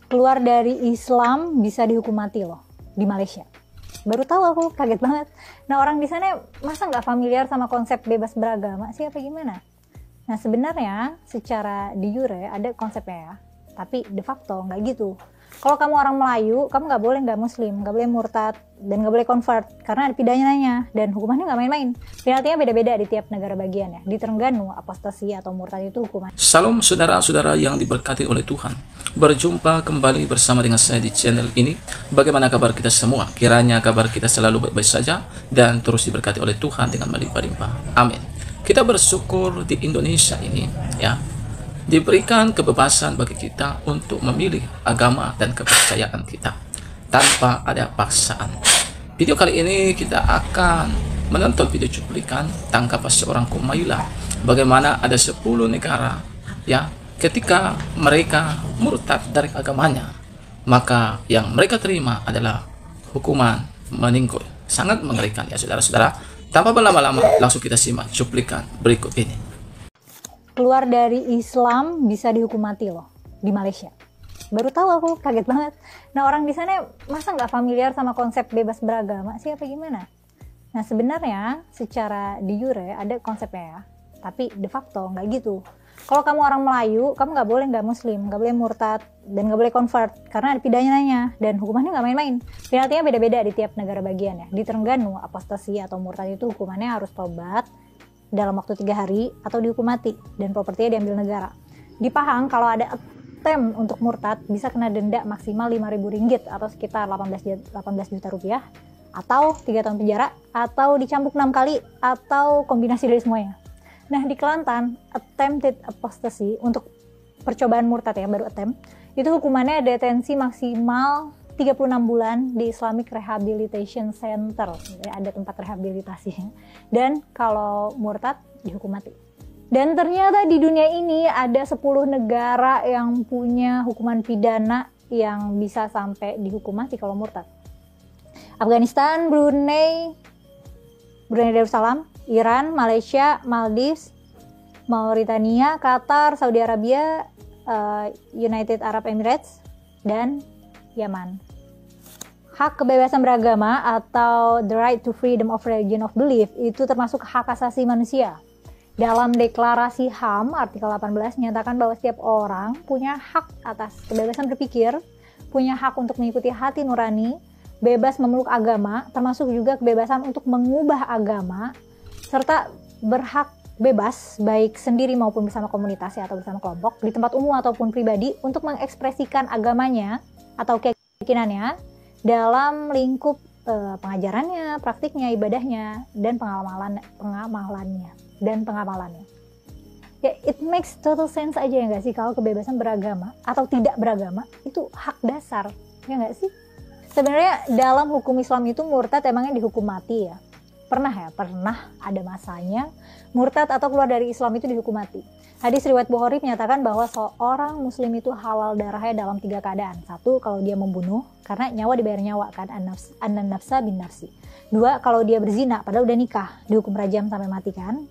keluar dari Islam bisa dihukum mati loh di Malaysia. Baru tahu aku, kaget banget. Nah, orang di sana masa nggak familiar sama konsep bebas beragama sih apa gimana? Nah, sebenarnya secara de jure ada konsepnya ya, tapi de facto nggak gitu. Kalau kamu orang Melayu, kamu nggak boleh nggak Muslim, nggak boleh murtad, dan nggak boleh convert karena ada pidananya dan hukumannya nggak main-main. Penaltinya beda-beda di tiap negara bagian ya. Di Terengganu, apostasi atau murtad itu hukuman. Salam saudara-saudara yang diberkati oleh Tuhan. Berjumpa kembali bersama dengan saya di channel ini. Bagaimana kabar kita semua? Kiranya kabar kita selalu baik-baik saja dan terus diberkati oleh Tuhan dengan melimpah-limpah. Amin. Kita bersyukur di Indonesia ini ya, diberikan kebebasan bagi kita untuk memilih agama dan kepercayaan kita tanpa ada paksaan. Video kali ini kita akan menonton video cuplikan tangkapan seorang Kumaila, bagaimana ada 10 negara ya, ketika mereka murtad dari agamanya, maka yang mereka terima adalah hukuman meninggal. Sangat mengerikan ya saudara-saudara. Tanpa berlama-lama, langsung kita simak cuplikan berikut ini. Keluar dari Islam bisa dihukum mati loh di Malaysia. Baru tahu aku, kaget banget. Nah, orang di sana masa nggak familiar sama konsep bebas beragama sih apa gimana? Nah, sebenarnya secara de jure ada konsepnya ya, tapi de facto nggak gitu. Kalau kamu orang Melayu, kamu nggak boleh nggak Muslim, nggak boleh murtad, dan nggak boleh convert karena ada pidananya dan hukumannya nggak main-main. Penaltinya beda-beda di tiap negara bagian ya. Di Terengganu, apostasi atau murtad itu hukumannya harus tobat dalam waktu 3 hari atau dihukum mati dan propertinya diambil negara. Di Pahang, kalau ada attempt untuk murtad bisa kena denda maksimal Rp5.000 atau sekitar 18 juta rupiah, atau 3 tahun penjara, atau dicambuk 6 kali, atau kombinasi dari semuanya. Nah, di Kelantan, attempted apostasy untuk percobaan murtad ya, baru attempt, itu hukumannya detensi maksimal 36 bulan di Islamic Rehabilitation Center, ada tempat rehabilitasi. Dan kalau murtad dihukum mati. Dan ternyata di dunia ini ada 10 negara yang punya hukuman pidana yang bisa sampai dihukum mati kalau murtad. Afghanistan, Brunei Darussalam, Iran, Malaysia, Maldives, Mauritania, Qatar, Saudi Arabia, United Arab Emirates, dan Yaman. Hak kebebasan beragama atau the right to freedom of religion of belief itu termasuk hak asasi manusia. Dalam deklarasi HAM artikel 18 menyatakan bahwa setiap orang punya hak atas kebebasan berpikir, punya hak untuk mengikuti hati nurani, bebas memeluk agama, termasuk juga kebebasan untuk mengubah agama, serta berhak bebas baik sendiri maupun bersama komunitas atau bersama kelompok di tempat umum ataupun pribadi untuk mengekspresikan agamanya atau keyakinannya dalam lingkup pengajarannya, praktiknya, ibadahnya, dan pengamalannya. Ya, it makes total sense aja ya nggak sih kalau kebebasan beragama atau tidak beragama itu hak dasar, ya nggak sih? Sebenarnya dalam hukum Islam itu murtad emangnya dihukum mati ya? Pernah ada masanya murtad atau keluar dari Islam itu dihukum mati. Hadis riwayat Bukhari menyatakan bahwa seorang muslim itu halal darahnya dalam 3 keadaan. 1, kalau dia membunuh, karena nyawa dibayar nyawa kan, an nafsa bin nafsi. 2, kalau dia berzina, padahal udah nikah, dihukum rajam sampai mati kan.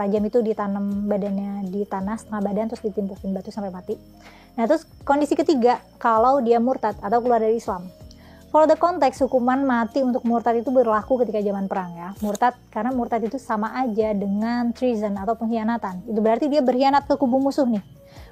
Rajam itu ditanam badannya di tanah setengah badan terus ditimpukin batu sampai mati. Nah, terus kondisi ketiga, kalau dia murtad atau keluar dari Islam. Kalau the konteks hukuman mati untuk murtad itu berlaku ketika zaman perang ya. Murtad, karena murtad itu sama aja dengan treason atau pengkhianatan. Itu berarti dia berkhianat ke kubu musuh nih.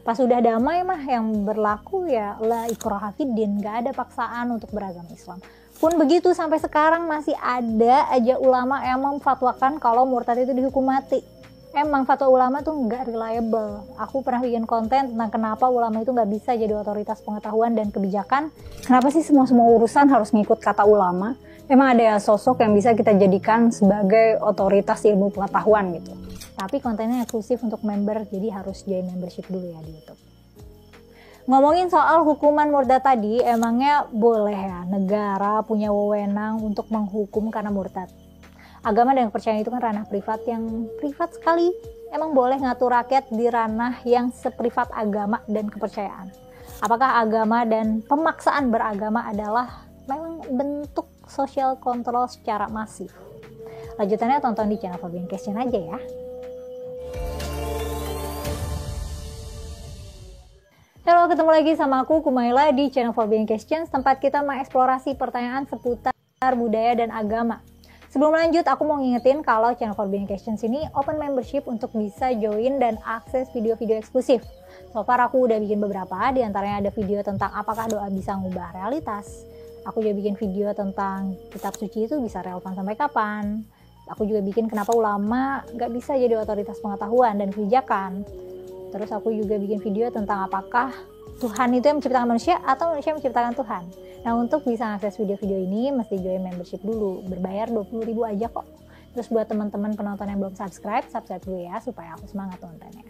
Pas udah damai mah yang berlaku ya la ikraha fiddin, gak ada paksaan untuk beragama Islam. Pun begitu sampai sekarang masih ada aja ulama yang memfatwakan kalau murtad itu dihukum mati. Emang fatwa ulama tuh nggak reliable. Aku pernah bikin konten tentang kenapa ulama itu nggak bisa jadi otoritas pengetahuan dan kebijakan. Kenapa sih semua urusan harus ngikut kata ulama? Emang ada sosok yang bisa kita jadikan sebagai otoritas ilmu pengetahuan gitu. Tapi kontennya eksklusif untuk member, jadi harus join membership dulu ya di YouTube. Ngomongin soal hukuman murtad tadi, emangnya boleh ya negara punya wewenang untuk menghukum karena murtad? Agama dan kepercayaan itu kan ranah privat yang privat sekali. Emang boleh ngatur rakyat di ranah yang seprivat agama dan kepercayaan? Apakah agama dan pemaksaan beragama adalah memang bentuk social control secara masif? Lanjutannya tonton di channel Fabian Question aja ya. Halo Halo, ketemu lagi sama aku Kumaila di channel Forbidden Questions, tempat kita mengeksplorasi pertanyaan seputar budaya dan agama. Sebelum lanjut, aku mau ngingetin kalau channel Forbidden Questions ini open membership untuk bisa join dan akses video-video eksklusif. So far aku udah bikin beberapa, diantaranya ada video tentang apakah doa bisa ngubah realitas. Aku juga bikin video tentang kitab suci itu bisa relevan sampai kapan. Aku juga bikin kenapa ulama nggak bisa jadi otoritas pengetahuan dan kebijakan. Terus aku juga bikin video tentang apakah Tuhan itu yang menciptakan manusia atau manusia yang menciptakan Tuhan. Nah, untuk bisa akses video-video ini mesti join membership dulu. Berbayar 20.000 aja kok. Terus buat teman-teman penonton yang belum subscribe dulu ya supaya aku semangat nontonnya.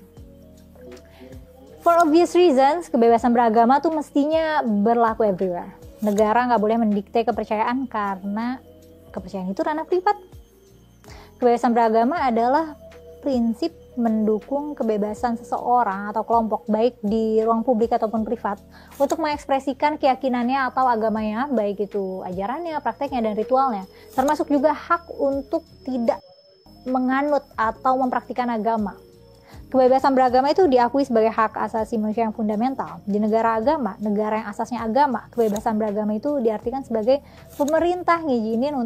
For obvious reasons, kebebasan beragama tuh mestinya berlaku everywhere. Negara nggak boleh mendikte kepercayaan karena kepercayaan itu ranah privat. Kebebasan beragama adalah prinsip mendukung kebebasan seseorang atau kelompok baik di ruang publik ataupun privat untuk mengekspresikan keyakinannya atau agamanya, baik itu ajarannya, prakteknya, dan ritualnya, termasuk juga hak untuk tidak menganut atau mempraktikkan agama. Kebebasan beragama itu diakui sebagai hak asasi manusia yang fundamental. Di negara agama, negara yang asasnya agama, kebebasan beragama itu diartikan sebagai pemerintah ngizinin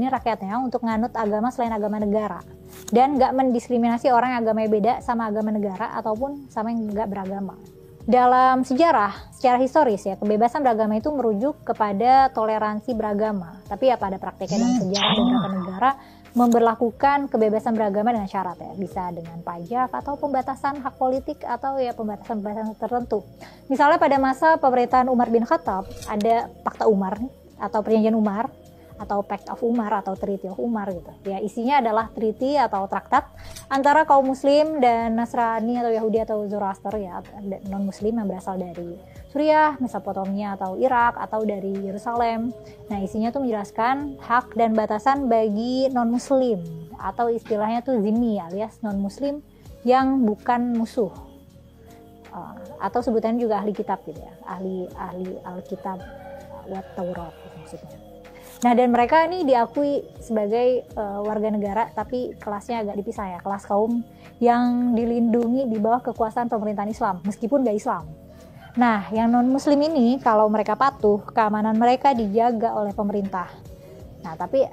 rakyatnya untuk nganut agama selain agama negara dan nggak mendiskriminasi orang yang agamanya beda sama agama negara ataupun sama yang nggak beragama. Dalam sejarah, secara historis ya, kebebasan beragama itu merujuk kepada toleransi beragama. Tapi ya pada prakteknya dan sejarah beberapa negara memberlakukan kebebasan beragama dengan syarat ya, bisa dengan pajak atau pembatasan hak politik atau ya pembatasan tertentu. Misalnya pada masa pemerintahan Umar bin Khattab ada Pakta Umar atau Perjanjian Umar atau Pact of Umar atau Treaty of Umar gitu. Ya, isinya adalah treaty atau traktat antara kaum muslim dan Nasrani atau Yahudi atau Zoroaster ya, non muslim yang berasal dari Suriah, Mesopotamia atau Irak atau dari Yerusalem. Nah, isinya tuh menjelaskan hak dan batasan bagi non muslim atau istilahnya tuh zimmi alias non muslim yang bukan musuh. Atau sebutannya juga ahli kitab gitu ya. Ahli Alkitab Taurat gitu maksudnya. Nah, dan mereka ini diakui sebagai warga negara, tapi kelasnya agak dipisah ya, kelas kaum yang dilindungi di bawah kekuasaan pemerintahan Islam, meskipun gak Islam. Nah, yang non-muslim ini, kalau mereka patuh, keamanan mereka dijaga oleh pemerintah. Nah, tapi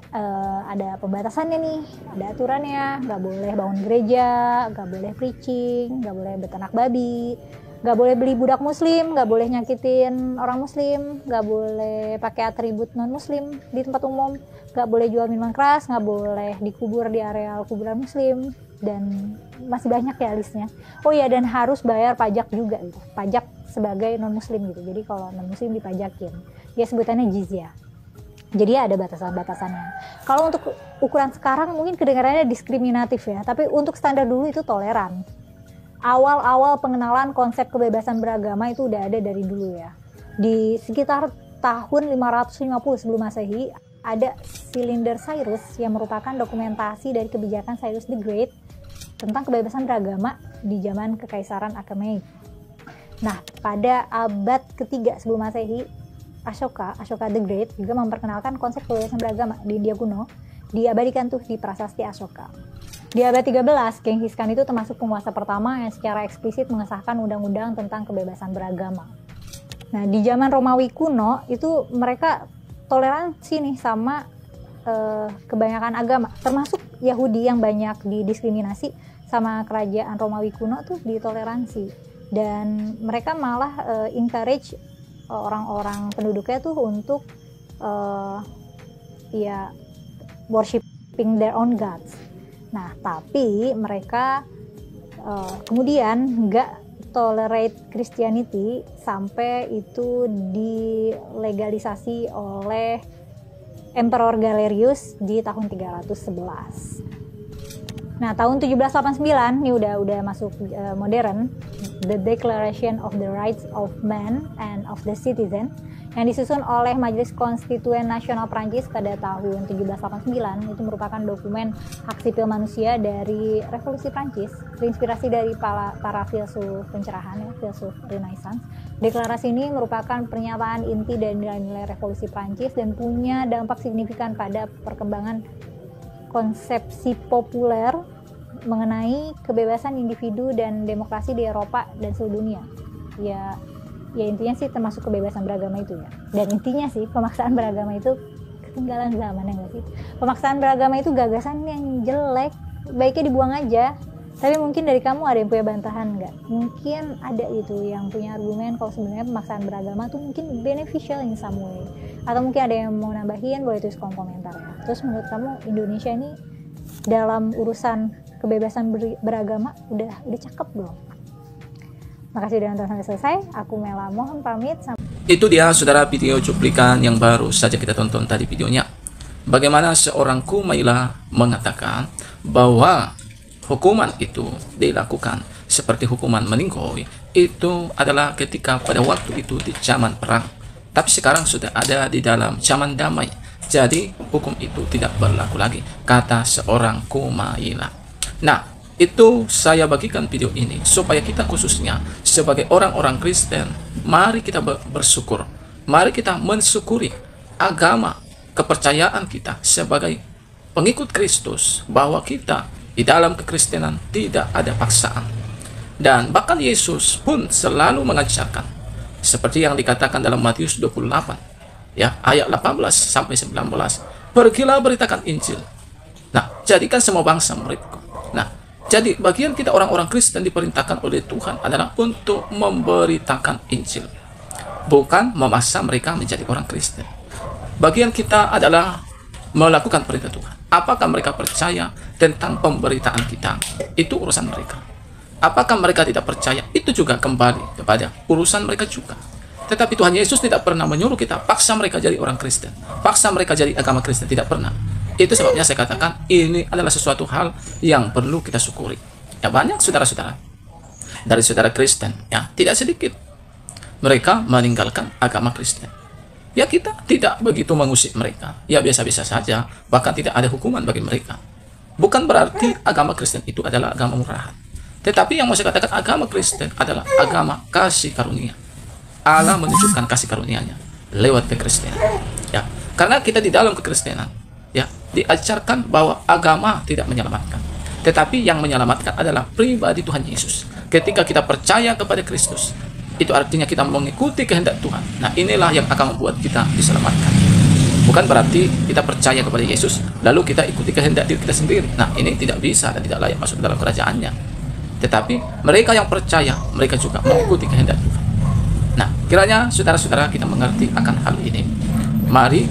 ada pembatasannya nih, ada aturannya, gak boleh bangun gereja, gak boleh preaching, gak boleh beternak babi, gak boleh beli budak muslim, gak boleh nyakitin orang muslim, gak boleh pakai atribut non muslim di tempat umum, gak boleh jual minuman keras, gak boleh dikubur di areal kuburan muslim, dan masih banyak ya listnya. Oh iya, dan harus bayar pajak juga gitu, pajak sebagai non muslim gitu. Jadi kalau non muslim dipajakin, ya sebutannya jizyah. Jadi ada batasan-batasannya. Kalau untuk ukuran sekarang mungkin kedengarannya diskriminatif ya, tapi untuk standar dulu itu toleran. Awal-awal pengenalan konsep kebebasan beragama itu udah ada dari dulu ya. Di sekitar tahun 550 sebelum Masehi, ada Silinder Cyrus yang merupakan dokumentasi dari kebijakan Cyrus the Great tentang kebebasan beragama di zaman Kekaisaran Achaemenid. Nah, pada abad ketiga sebelum Masehi, Ashoka the Great juga memperkenalkan konsep kebebasan beragama di India kuno, diabadikan tuh di Prasasti Ashoka. Di abad 13, Genghis Khan itu termasuk penguasa pertama yang secara eksplisit mengesahkan undang-undang tentang kebebasan beragama. Nah, di zaman Romawi kuno itu mereka toleransi nih sama kebanyakan agama, termasuk Yahudi yang banyak didiskriminasi sama kerajaan Romawi kuno tuh ditoleransi. Dan mereka malah encourage orang-orang penduduknya tuh untuk worshiping their own gods. Nah, tapi mereka kemudian nggak tolerate Christianity sampai itu dilegalisasi oleh Emperor Galerius di tahun 311. Nah, tahun 1789 ini udah masuk modern, The Declaration of the Rights of Man and of the Citizen yang disusun oleh Majelis Konstituen Nasional Prancis pada tahun 1789 itu merupakan dokumen hak sipil manusia dari Revolusi Prancis, terinspirasi dari para filsuf pencerahan ya, filsuf Renaissance. Deklarasi ini merupakan pernyataan inti dari nilai-nilai Revolusi Prancis dan punya dampak signifikan pada perkembangan konsepsi populer mengenai kebebasan individu dan demokrasi di Eropa dan seluruh dunia. Ya intinya sih termasuk kebebasan beragama itu ya. Dan intinya sih pemaksaan beragama itu ketinggalan zaman, ya nggak sih? Pemaksaan beragama itu gagasan yang jelek, baiknya dibuang aja. Tapi mungkin dari kamu ada yang punya bantahan nggak? Mungkin ada itu yang punya argumen kalau sebenarnya pemaksaan beragama tuh mungkin beneficial in some way. Atau mungkin ada yang mau nambahin, boleh tulis kolom komentar ya. Terus menurut kamu Indonesia ini dalam urusan kebebasan beragama udah cakep belum? Makasih udah nonton sampai selesai. Aku Mela mohon pamit. Itu dia saudara video cuplikan yang baru saja kita tonton tadi videonya. Bagaimana seorang Kumaila mengatakan bahwa hukuman itu dilakukan seperti hukuman meninggoy itu adalah ketika pada waktu itu di zaman perang. Tapi sekarang sudah ada di dalam zaman damai. Jadi hukum itu tidak berlaku lagi, kata seorang Kumaila. Nah, itu saya bagikan video ini supaya kita khususnya sebagai orang-orang Kristen, mari kita bersyukur. Mari kita mensyukuri agama, kepercayaan kita sebagai pengikut Kristus, bahwa kita di dalam kekristenan tidak ada paksaan. Dan bahkan Yesus pun selalu mengajarkan seperti yang dikatakan dalam Matius 28 ya, ayat 18 sampai 19. Pergilah beritakan Injil. Nah, jadikan semua bangsa muridku. Nah, jadi bagian kita orang-orang Kristen diperintahkan oleh Tuhan adalah untuk memberitakan Injil, bukan memaksa mereka menjadi orang Kristen. Bagian kita adalah melakukan perintah Tuhan. Apakah mereka percaya tentang pemberitaan kita? Itu urusan mereka. Apakah mereka tidak percaya? Itu juga kembali kepada urusan mereka juga. Tetapi Tuhan Yesus tidak pernah menyuruh kita paksa mereka jadi orang Kristen, paksa mereka jadi agama Kristen, tidak pernah. Itu sebabnya saya katakan ini adalah sesuatu hal yang perlu kita syukuri. Ya, banyak saudara-saudara dari saudara Kristen ya, tidak sedikit mereka meninggalkan agama Kristen. Ya, kita tidak begitu mengusik mereka. Ya, biasa-biasa saja, bahkan tidak ada hukuman bagi mereka. Bukan berarti agama Kristen itu adalah agama murahan. Tetapi yang mau saya katakan, agama Kristen adalah agama kasih karunia. Allah menunjukkan kasih karunia-Nya lewat kekristenan. Ya, karena kita di dalam kekristenan ya diajarkan bahwa agama tidak menyelamatkan. Tetapi yang menyelamatkan adalah pribadi Tuhan Yesus. Ketika kita percaya kepada Kristus, itu artinya kita mengikuti kehendak Tuhan. Nah, inilah yang akan membuat kita diselamatkan. Bukan berarti kita percaya kepada Yesus lalu kita ikuti kehendak diri kita sendiri. Nah, ini tidak bisa dan tidak layak masuk dalam kerajaannya. Tetapi mereka yang percaya, mereka juga mengikuti kehendak Tuhan. Nah, kiranya saudara-saudara kita mengerti akan hal ini. Mari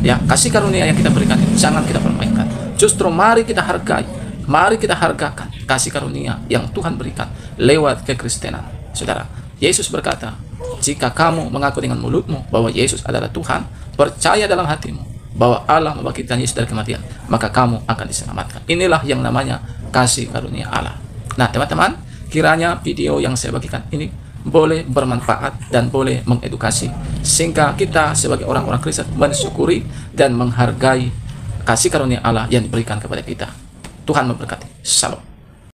ya, kasih karunia yang kita berikan jangan kita permainkan. Justru mari kita hargai, mari kita hargakan kasih karunia yang Tuhan berikan lewat kekristenan. Saudara, Yesus berkata, jika kamu mengaku dengan mulutmu bahwa Yesus adalah Tuhan, percaya dalam hatimu bahwa Allah membangkitkan Yesus dari kematian, maka kamu akan diselamatkan. Inilah yang namanya kasih karunia Allah. Nah, teman-teman, kiranya video yang saya bagikan ini boleh bermanfaat dan boleh mengedukasi, sehingga kita sebagai orang-orang Kristen mensyukuri dan menghargai kasih karunia Allah yang diberikan kepada kita. Tuhan memberkati. Shalom.